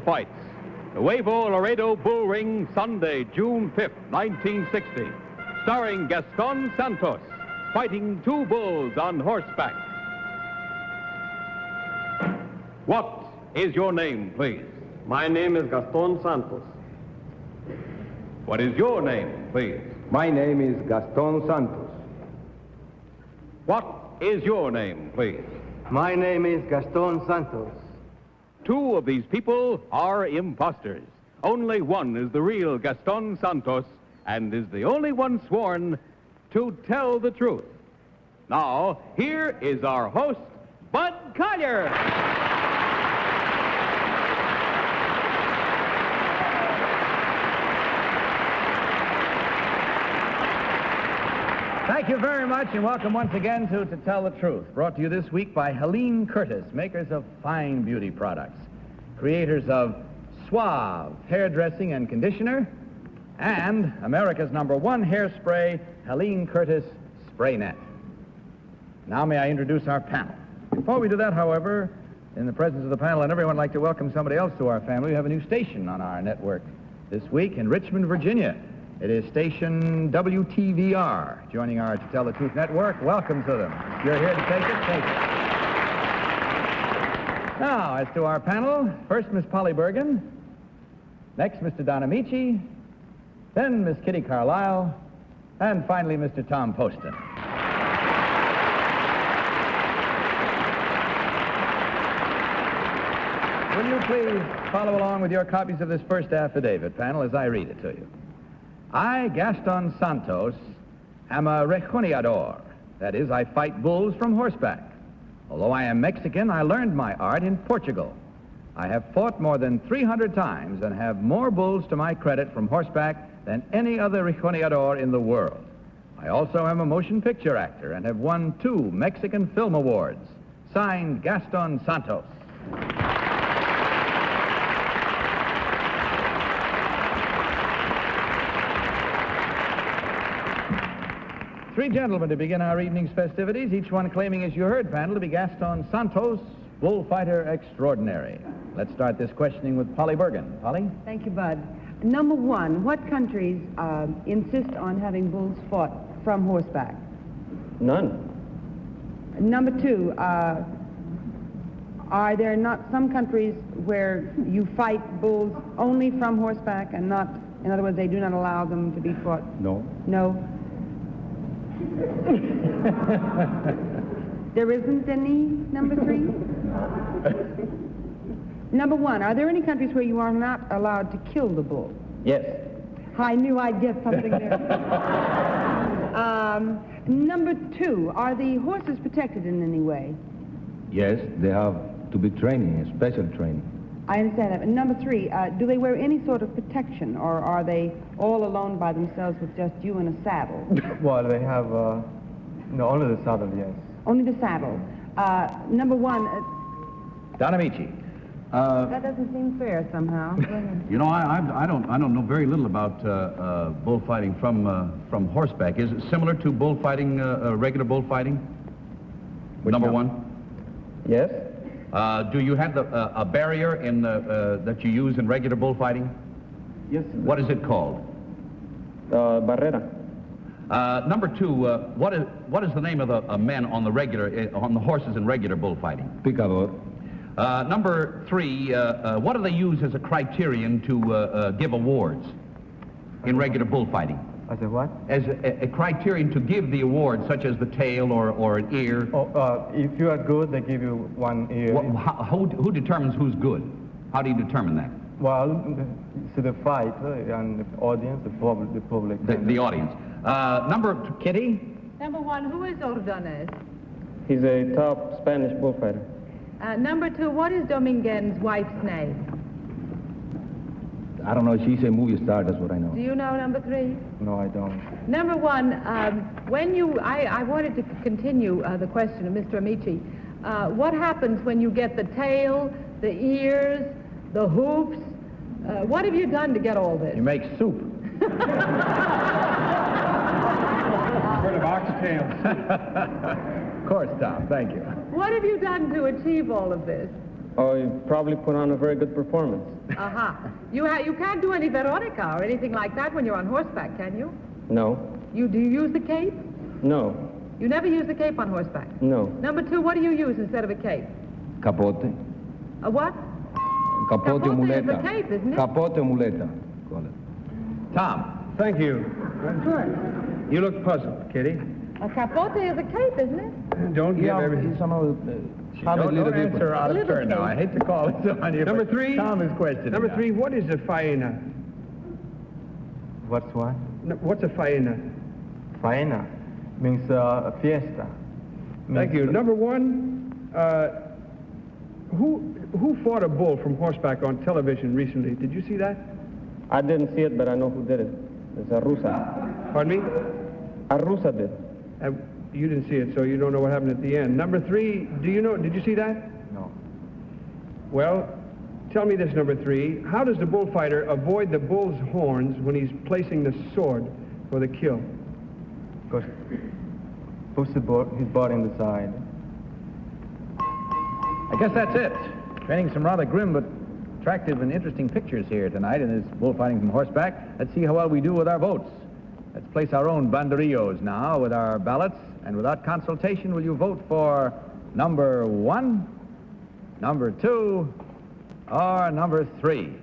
bullfights. The Huevo Laredo Bull Ring, Sunday, June 5th, 1960. Starring Gaston Santos, fighting two bulls on horseback. What is your name, please? My name is Gaston Santos. What is your name, please? My name is Gaston Santos. What is your name, please? My name is Gaston Santos. Two of these people are imposters. Only one is the real Gaston Santos and is the only one sworn to tell the truth. Now, here is our host, Bud Collier. Thank you very much, and welcome once again to Tell the Truth, brought to you this week by Helene Curtis, makers of fine beauty products, creators of Suave hairdressing and conditioner, and America's #1 hairspray, Helene Curtis Spray Net. Now may I introduce our panel. Before we do that, however, in the presence of the panel and everyone, I'd like to welcome somebody else to our family. We have a new station on our network this week in Richmond, Virginia. It is station WTVR, joining our To Tell the Truth network. Welcome to them. If you're here to take it, take it. Now, as to our panel, first Miss Polly Bergen, next Mr. Don Ameche, then Miss Kitty Carlisle, and finally Mr. Tom Poston. Will you please follow along with your copies of this first affidavit, panel, as I read it to you? I, Gaston Santos, am a rejoneador. That is, I fight bulls from horseback. Although I am Mexican, I learned my art in Portugal. I have fought more than 300 times and have more bulls to my credit from horseback than any other rejoneador in the world. I also am a motion picture actor and have won 2 Mexican Film Awards. Signed, Gaston Santos. Three gentlemen to begin our evening's festivities, each one claiming, as you heard, panel, to be Gaston Santos, bullfighter extraordinary. Let's start this questioning with Polly Bergen. Polly? Thank you, Bud. #1, what countries insist on having bulls fought from horseback? None. #2, are there not some countries where you fight bulls only from horseback and not, in other words, they do not allow them to be fought? No. No? There isn't any, #3? #1, are there any countries where you are not allowed to kill the bull? Yes. I knew I'd get something there. #2, are the horses protected in any way? Yes, they have to be training, special training. I understand that. And #3, do they wear any sort of protection, or are they all alone by themselves with just you in a saddle? Well, they have, no, only the saddle, yes. Only the saddle. #1, Don Ameche. that doesn't seem fair somehow. You know, I don't know very little about bullfighting from horseback. Is it similar to bullfighting, regular bullfighting? #1. Yes? Do you have a barrier in that you use in regular bullfighting? Yes. What is it called? Barrera. #2, what is the name of the men on the horses in regular bullfighting? Picador. #3, what do they use as a criterion to give awards in regular bullfighting? I said what? As a criterion to give the award, such as the tail or an ear. If you are good, they give you 1 ear. Who determines who's good? How do you determine that? Well, it's the fight and the audience, the public. The audience. Kitty? #1, who is Ordonez? He's a top Spanish bullfighter. #2, what is Dominguez's wife's name? I don't know, she's a movie star, that's what I know. Do you know #3? No, I don't. #1, I wanted to continue the question of Mr. Ameche. What happens when you get the tail, the ears, the hoofs? What have you done to get all this? You make soup. Heard of oxtails. Of course, Tom. Thank you. What have you done to achieve all of this? Oh, he probably put on a very good performance. Uh-huh. You can't do any Veronica or anything like that when you're on horseback, can you? No. Do you use the cape? No. You never use the cape on horseback? No. Number 2, what do you use instead of a cape? Capote. A what? Capote Capote is muleta. a cape, isn't it? Capote muleta. Call it. Tom. Thank you. Sure. You look puzzled, Kitty. A capote is a cape, isn't it? Don't give everything. Somehow, Don't answer out of turn now. I hate to call it on you. Number but 3. Tom is questioning. Number now. 3, what is a faena? What's what? What's a faena? Faena. Means a fiesta. Thank you. Number 1, who fought a bull from horseback on television recently? Did you see that? I didn't see it, but I know who did it. It's a Rusa. Pardon me? A Rusa did. You didn't see it, so you don't know what happened at the end. Number 3, did you see that? No. Well, tell me this, number 3. How does the bullfighter avoid the bull's horns when he's placing the sword for the kill? Because puts his body in the side. I guess that's it. Painting some rather grim but attractive and interesting pictures here tonight in this bullfighting from horseback. Let's see how well we do with our votes. Let's place our own banderillos now with our ballots, and without consultation, will you vote for number 1, number 2, or number 3?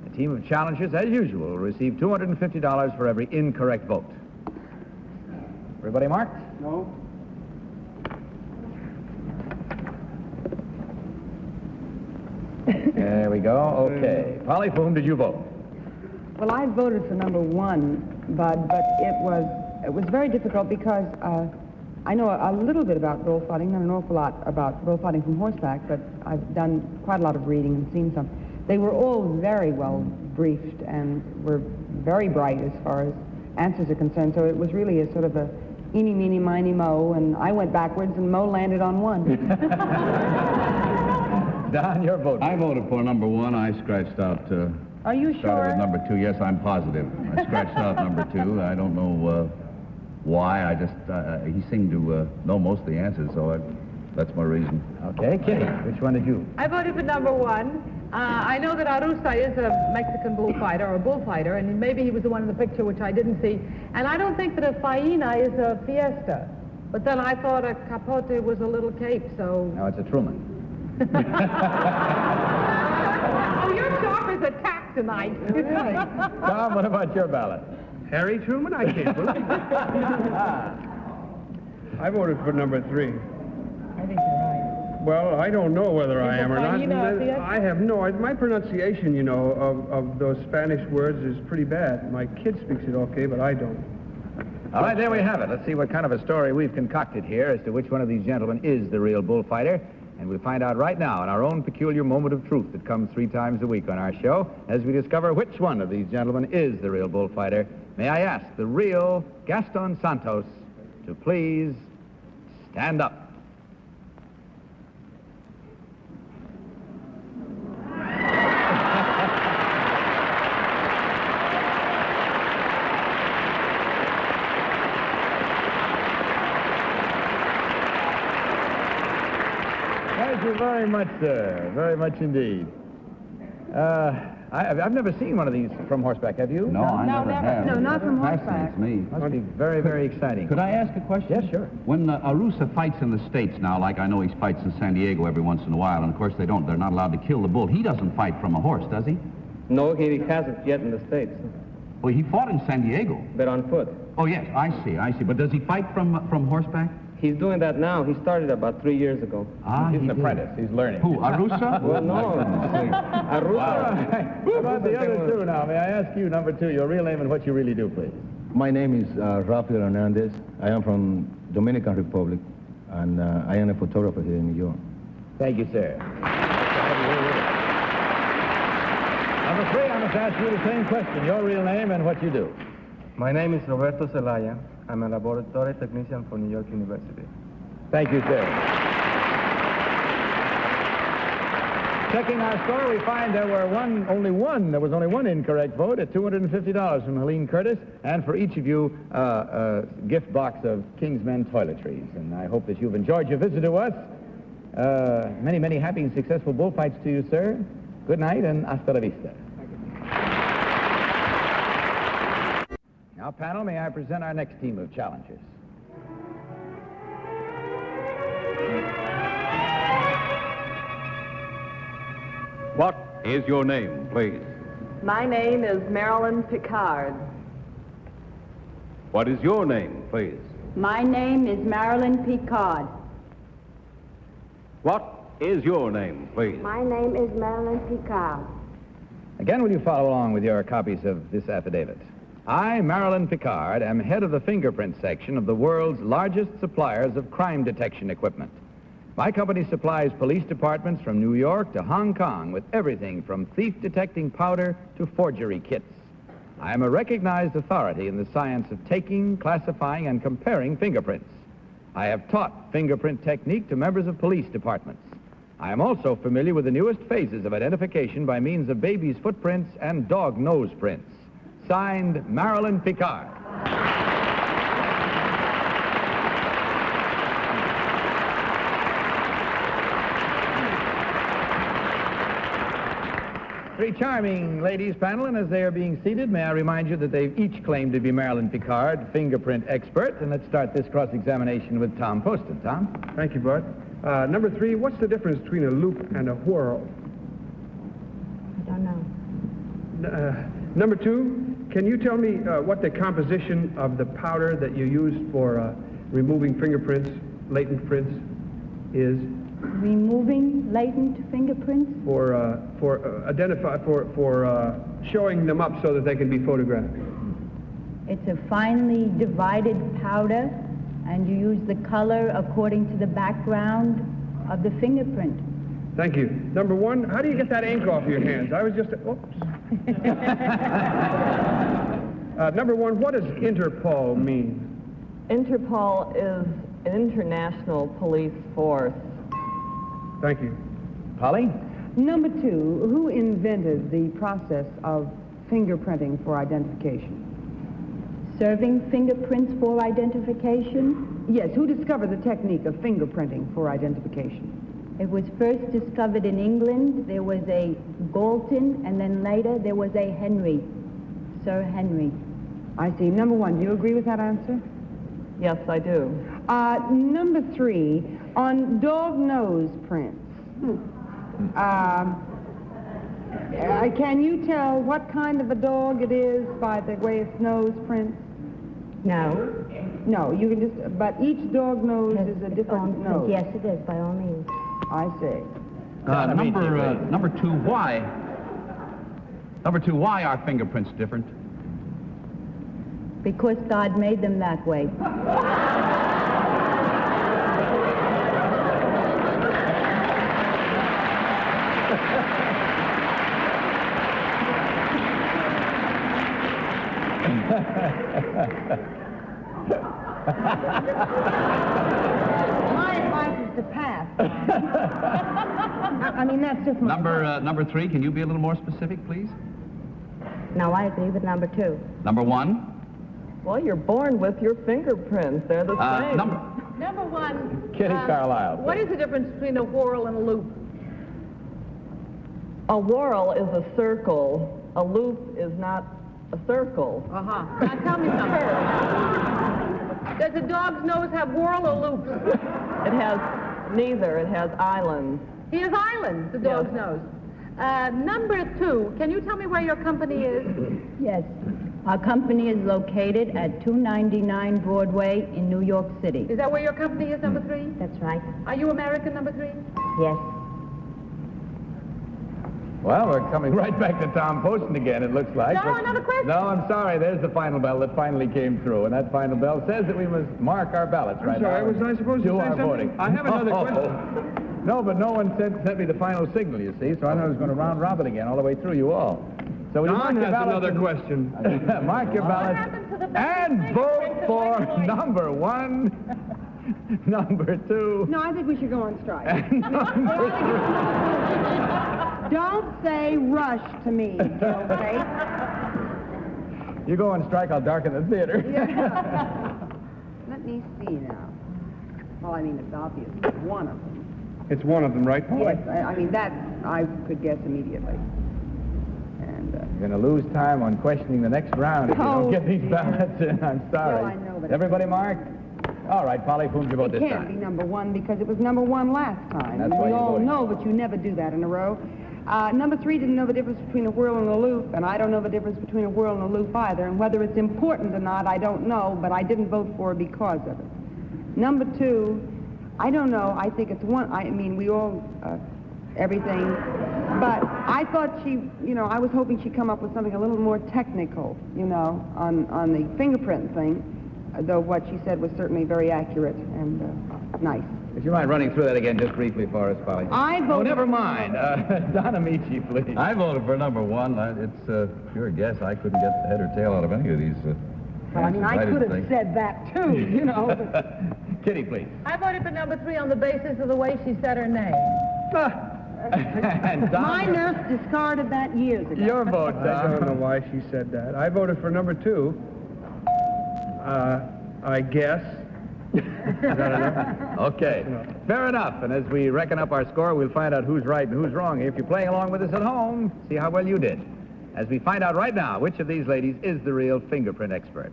The team of challengers, as usual, will receive $250 for every incorrect vote. Everybody marked? No. There we go. Okay. Polly, for whom did you vote? Well, I voted for number 1, Bud, but it was very difficult because I know a little bit about bullfighting, not an awful lot about bullfighting from horseback, but I've done quite a lot of reading and seen some. They were all very well briefed and were very bright as far as answers are concerned, so it was really a sort of a eeny, meeny, miny, mo, and I went backwards and Mo landed on 1. Don, your vote. I voted for number 1. I scratched out... Are you Started with sure? number 2. Yes, I'm positive. I scratched out number 2. I don't know why. I just, he seemed to know most of the answers, so that's my reason. Okay, Kitty, which one did you? I voted for number 1. I know that Arusa is a Mexican bullfighter, or a bullfighter, and maybe he was the one in the picture which I didn't see. And I don't think that a faena is a fiesta. But then I thought a capote was a little cape, so... No, it's a Truman. Oh, you're sharp as a tack tonight. Tom, what about your ballot? Harry Truman? I can't believe it. I voted for number 3. I think you're right. Well, I don't know whether I am or not. faena a fiesta? I have no... My pronunciation, you know, of those Spanish words is pretty bad. My kid speaks it okay, but I don't. All right, there we have it. Let's see what kind of a story we've concocted here as to which one of these gentlemen is the real bullfighter. And we'll find out right now in our own peculiar moment of truth that comes 3 times a week on our show as we discover which one of these gentlemen is the real bullfighter. May I ask the real Gaston Santos to please stand up. Thank you very much, sir. Very much indeed. I've never seen one of these from horseback, have you? No, I never have. No, not from horseback. Fascinates me. Must be very, very exciting. Could I ask a question? Yes, sure. When Arusa fights in the States now, like I know he fights in San Diego every once in a while, and of course they're not allowed to kill the bull. He doesn't fight from a horse, does he? No, he hasn't yet in the States, Well, he fought in San Diego. but on foot. Oh, yes, I see. But does he fight from horseback? He's doing that now. He started about 3 years ago. Ah, He's he an did. apprentice. He's learning. Who, Arusa? Well, no. Arusa. How about the other 2 now? May I ask you, number 2, your real name and what you really do, please? My name is Rafael Hernandez. I am from Dominican Republic, and I am a photographer here in New York. Thank you, sir. Number 3, I must ask you the same question. Your real name and what you do. My name is Roberto Zelaya. I'm a laboratory technician for New York University. Thank you, sir. Checking our score, we find there was only one incorrect vote at $250 from Helene Curtis, and for each of you, a gift box of Kingsmen toiletries. And I hope that you've enjoyed your visit to us. Many, many happy and successful bullfights to you, sir. Good night and hasta la vista. Now, panel, may I present our next team of challengers? What is your name, please? My name is Marilyn Picard. What is your name, please? My name is Marilyn Picard. What is your name, please? My name is Marilyn Picard. Again, will you follow along with your copies of this affidavit? I, Marilyn Picard, am head of the fingerprint section of the world's largest suppliers of crime detection equipment. My company supplies police departments from New York to Hong Kong with everything from thief-detecting powder to forgery kits. I am a recognized authority in the science of taking, classifying, and comparing fingerprints. I have taught fingerprint technique to members of police departments. I am also familiar with the newest phases of identification by means of babies' footprints and dog nose prints. Signed, Marilyn Picard. Three charming ladies, panel, and as they are being seated, may I remind you that they've each claimed to be Marilyn Picard, fingerprint expert, and let's start this cross-examination with Tom Poston. Tom? Thank you, Bud. Number 3, what's the difference between a loop and a whirl? I don't know. Number 2, can you tell me what the composition of the powder that you use for removing fingerprints, latent prints, is? Removing latent fingerprints? For showing them up so that they can be photographed. It's a finely divided powder, and you use the color according to the background of the fingerprint. Thank you. Number 1, how do you get that ink off your hands? I was just... Oops. Number 1, what does Interpol mean? Interpol is an international police force. Thank you. Polly? Number 2, who invented the process of fingerprinting for identification? Serving fingerprints for identification? Yes, who discovered the technique of fingerprinting for identification? It was first discovered in England. There was a Galton, and then later there was a Henry, Sir Henry. I see. Number 1, do you agree with that answer? Yes, I do. Number 3, on dog nose prints. Can you tell what kind of a dog it is by the way its nose prints? No. No, you can just, but each dog nose is a different nose. Yes, it is, by all means. I see. Number 2, why? Number 2, why are fingerprints different? Because God made them that way. My advice is to pass. I mean, that's just my... Number 3, can you be a little more specific, please? No, I agree with number 2. Number 1? Well, you're born with your fingerprints. They're the same. Number 1. Kitty Carlisle. What is the difference between a whirl and a loop? A whorl is a circle. A loop is not a circle. Uh-huh. Now tell me something. Does a dog's nose have whirl or loops? It has neither. It has islands. He has islands, the dog's nose. Number 2, can you tell me where your company is? Yes. Our company is located at 299 Broadway in New York City. Is that where your company is, number 3? That's right. Are you American, number 3? Yes. Well, we're coming right back to Tom Poston again, it looks like. No, another question. No, I'm sorry. There's the final bell that finally came through, and that final bell says that we must mark our ballots right now. I'm sorry, was I supposed to do say our something? voting. I have another question. No, but no one sent me the final signal, you see, so I know I was going to round robin again all the way through you all. So will you mark Don your has ballots another and- question. Mark your ballots happened to the and ballot vote for papers? number 1, number 2, No, I think we should go on strike. and number 3. Don't say rush to me, okay? You go on strike, I'll darken the theater. Let me see now. Well, I mean, it's obvious. One of them. It's one of them, right, Polly? Yes, I mean, that I could guess immediately. And, You're going to lose time on questioning the next round if you don't get these ballots in. I'm sorry. Well, I know, but... Everybody marked? All right, Polly, whom did you vote this It can't time? be number one because it was number one last time. That's why we you all voted. know, but you never do that in a row. Number three didn't know the difference between a whirl and a loop, and I don't know the difference between a whirl and a loop either. And whether it's important or not, I don't know, but I didn't vote for her because of it. Number two, I don't know. I think it's one. I mean, we all, everything. But I thought she, I was hoping she'd come up with something a little more technical, on the fingerprint thing, though what she said was certainly very accurate and nice. If you mind running through that again just briefly for us, Polly. I voted... Oh, never mind. Don Ameche, please. I voted for number one. It's a pure guess. I couldn't get the head or tail out of any of these. Well, I mean, I could have said that, too, But... Kitty, please. I voted for number three on the basis of the way she said her name. And Don, My nurse discarded that years ago. your vote, Don. I don't know why she said that. I voted for number two. I guess. Is that enough? Okay, fair enough. And as we reckon up our score, we'll find out who's right and who's wrong. If you're playing along with us at home, see how well you did. As we find out right now which of these ladies is the real fingerprint expert.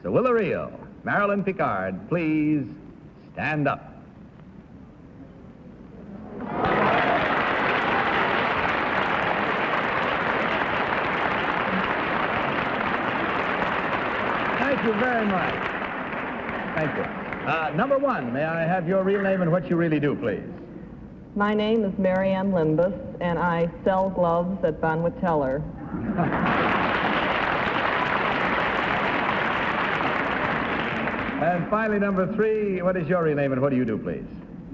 So will the real Marilyn Picard please stand up? Thank you very much. Thank you. Number one, may I have your real name and what you really do, please? My name is Mary Ann Limbus, and I sell gloves at Bonwit Teller. And finally, number three, what is your real name and what do you do, please?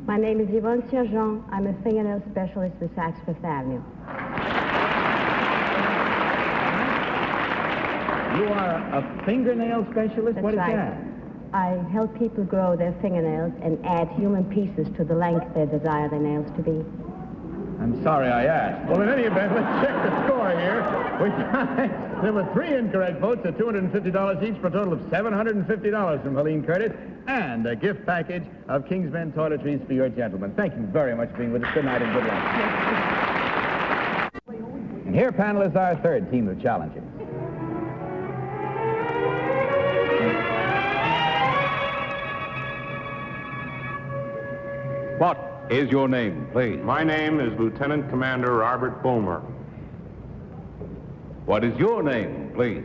My name is Yvonne Sergent. I'm a fingernail specialist with Saks Fifth Avenue. You are a fingernail specialist? That's What is right. that? I help people grow their fingernails and add human pieces to the length they desire their nails to be. I'm sorry I asked. Well, in any event, let's check the score here. There were three incorrect votes at $250 each for a total of $750 from Helene Curtis and a gift package of Kingsmen toiletries for your gentlemen. Thank you very much for being with us. Good night and good luck. And here, panel, is our third team of challengers. What is your name, please? My name is Lieutenant Commander Robert Bulmer. What is your name, please?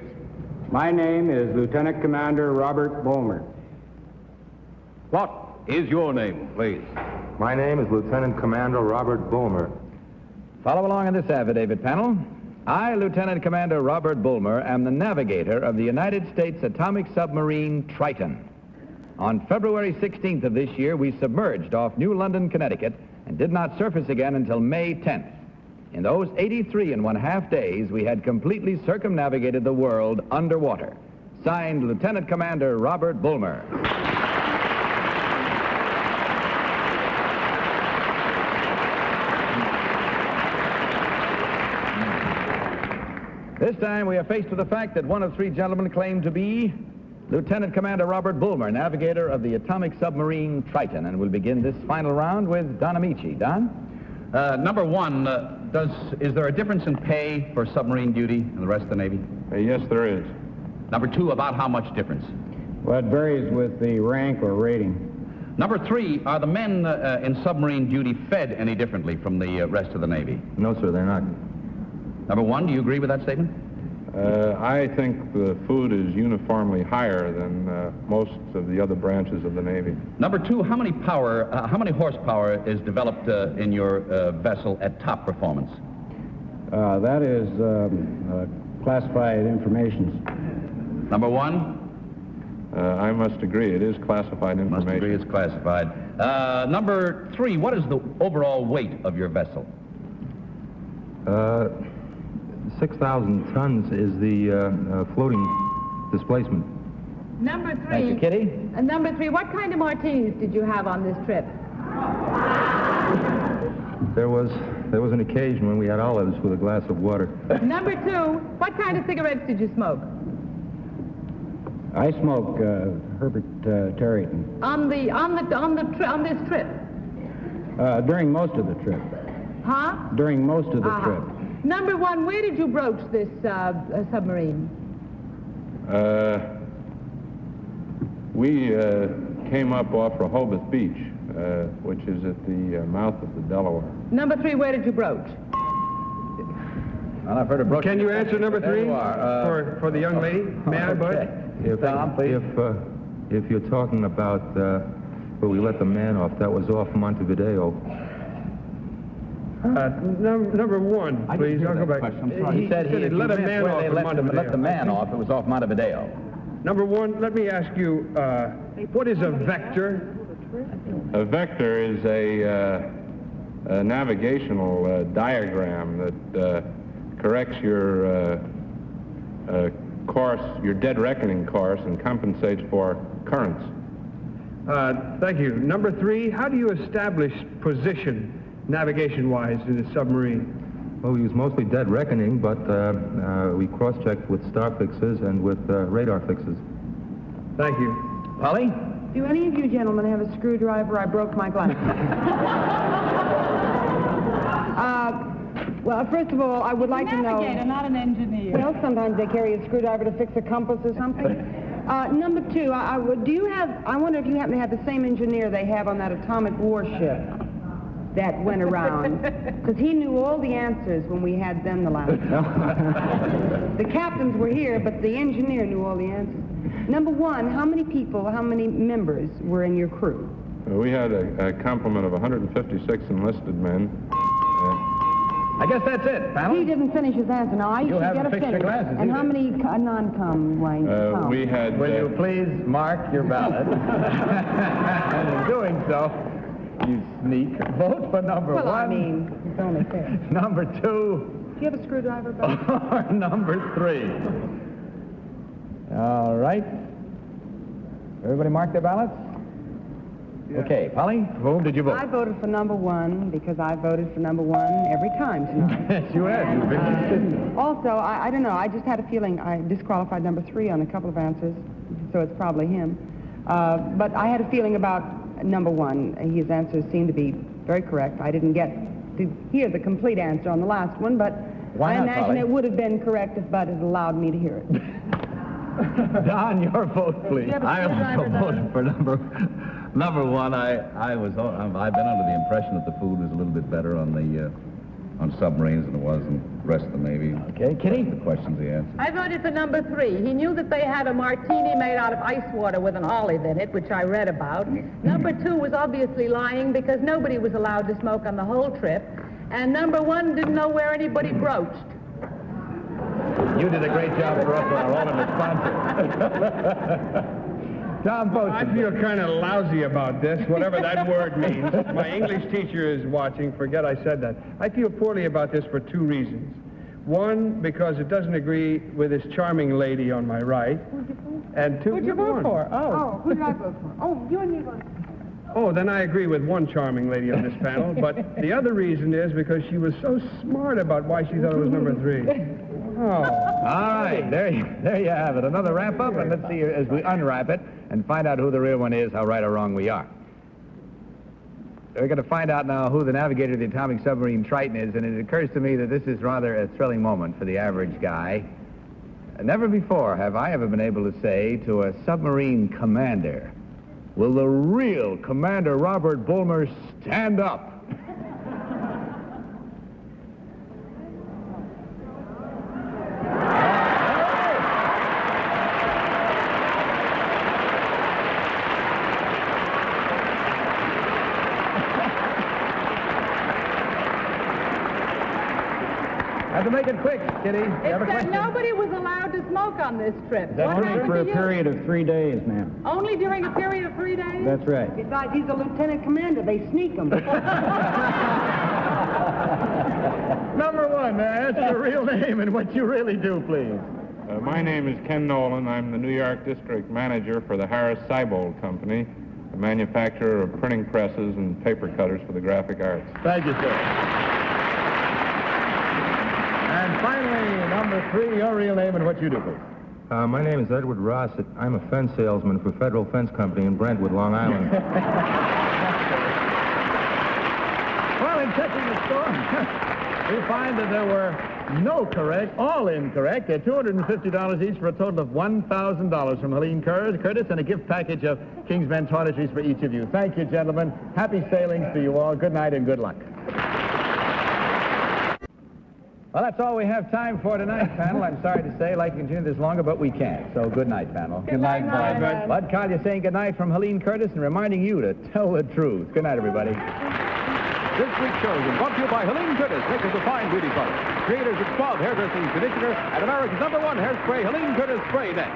My name is Lieutenant Commander Robert Bulmer. What is your name, please? My name is Lieutenant Commander Robert Bulmer. Follow along in this affidavit, panel. I, Lieutenant Commander Robert Bulmer, am the navigator of the United States atomic submarine Triton. On February 16th of this year, we submerged off New London, Connecticut, and did not surface again until May 10th. In those 83½ days, we had completely circumnavigated the world underwater. Signed, Lieutenant Commander Robert Bulmer. This time, we are faced with the fact that one of three gentlemen claimed to be Lieutenant Commander Robert Bulmer, navigator of the atomic submarine Triton, and we'll begin this final round with Don Ameche. Don? Number one, is there a difference in pay for submarine duty and the rest of the Navy? Yes, there is. Number two, about how much difference? Well, it varies with the rank or rating. Number three, are the men in submarine duty fed any differently from the rest of the Navy? No, sir, they're not. Number one, do you agree with that statement? I think the food is uniformly higher than most of the other branches of the Navy. Number two, how many horsepower is developed in your vessel at top performance? That is classified information. Number one? I must agree, it is classified information. Must agree it's classified. Number three, what is the overall weight of your vessel? 6,000 tons is the floating displacement. Number three. Thank you, Kitty. Number three, what kind of martinis did you have on this trip? There was an occasion when we had olives with a glass of water. Number two, what kind of cigarettes did you smoke? I smoke Herbert Toreador. On this trip? During most of the trip. Huh? During most of the trip. Number one, where did you broach this submarine? We came up off Rehoboth Beach, which is at the mouth of the Delaware. Number three, where did you broach? Well, I've heard of broaching. Can you answer number There three you are. for the young lady? May I, Bud? Tom, please. If you're talking about where we let the man off, that was off Montevideo. Number one, please. I'll go back. I'm sorry. He said he let a man off at Montevideo. let the man off. It was off Montevideo. Number one, let me ask you, what is a vector? A vector is a navigational diagram that corrects your course, your dead reckoning course, and compensates for currents. Thank you. Number three, how do you establish position navigation-wise in a submarine? Well, we use mostly dead reckoning, but we cross-checked with star fixes and with radar fixes. Thank you. Polly? Do any of you gentlemen have a screwdriver? I broke my glass. Well, first of all, I would like to know... Navigator, not an engineer. Well, sometimes they carry a screwdriver to fix a compass or something. Number two, I wonder if you happen to have the same engineer they have on that atomic warship that went around. Because he knew all the answers when we had them the last time. The captains were here, but the engineer knew all the answers. Number one, how many members were in your crew? We had a complement of 156 enlisted men. I guess that's it, panel. He didn't finish his answer. Now, I should get a fixed your finish. glasses, And either. how many non-com, Wayne? We had... Will you please mark your ballot? And in doing so, you sneak, vote for number one. Well, I mean, it's only fair. Number two. Do you have a screwdriver, Bill? Or number three. All right. Everybody mark their ballots? Yeah. Okay, Polly, for whom did you vote? I voted for number one because I voted for number one every time tonight. Yes, you have. You've been consistent. Also, I don't know, I just had a feeling I disqualified number three on a couple of answers, so it's probably him. But I had a feeling about number one. His answers seemed to be very correct. I didn't get to hear the complete answer on the last one, but Why I not, imagine Polly? it would have been correct if Bud had allowed me to hear it. Don, your vote, please. I also voted for number one. I've been under the impression that the food was a little bit better on submarines than it was in the rest of the Navy. Okay, Kitty? The questions he answered. I voted for number three. He knew that they had a martini made out of ice water with an olive in it, which I read about. Number two was obviously lying because nobody was allowed to smoke on the whole trip. And number one didn't know where anybody broached. You did a great job for us on our ultimate sponsor. Tom Poston. I feel kind of lousy about this, whatever that word means. My English teacher is watching. Forget I said that. I feel poorly about this for two reasons. One, because it doesn't agree with this charming lady on my right. And two... Who'd you vote for? Oh, who did I vote for? Oh, you and me voted. Oh, then I agree with one charming lady on this panel. But the other reason is because she was so smart about why she thought it was number three. Oh. All right, there you have it. Another wrap-up, and let's see as we unwrap it and find out who the real one is, how right or wrong we are. We're going to find out now who the navigator of the atomic submarine Triton is, and it occurs to me that this is rather a thrilling moment for the average guy. Never before have I ever been able to say to a submarine commander, will the real Commander Robert Bulmer stand up? Have to make it quick, Kitty. You have a It said question? nobody was allowed to smoke on this trip. What Only happened for to a you? period of 3 days, ma'am. Only during a period of 3 days? That's right. Besides, he's a lieutenant commander. They sneak him. Number one, answer your real name and what you really do, please. My name is Ken Nolan. I'm the New York District Manager for the Harris-Seibold Company, a manufacturer of printing presses and paper cutters for the graphic arts. Thank you, sir. And finally, number three, your real name and what you do, please. My name is Edward Ross. I'm a fence salesman for Federal Fence Company in Brentwood, Long Island. checking the score, we find that there were no correct, all incorrect. They're $250 each for a total of $1,000 from Helene Curtis and a gift package of Kingsmen toiletries for each of you. Thank you, gentlemen. Happy sailings to you all. Good night and good luck. Well, that's all we have time for tonight, panel. I'm sorry to say, I'd like to continue this longer, but we can't. So good night, panel. Good night, Bud. Bud Collier saying good night from Helene Curtis and reminding you to tell the truth. Good night, everybody. This week's show is brought to you by Helene Curtis, makers of fine beauty products, creators of Suave hairdressing conditioner, and America's #1 hairspray, Helene Curtis Spray Net.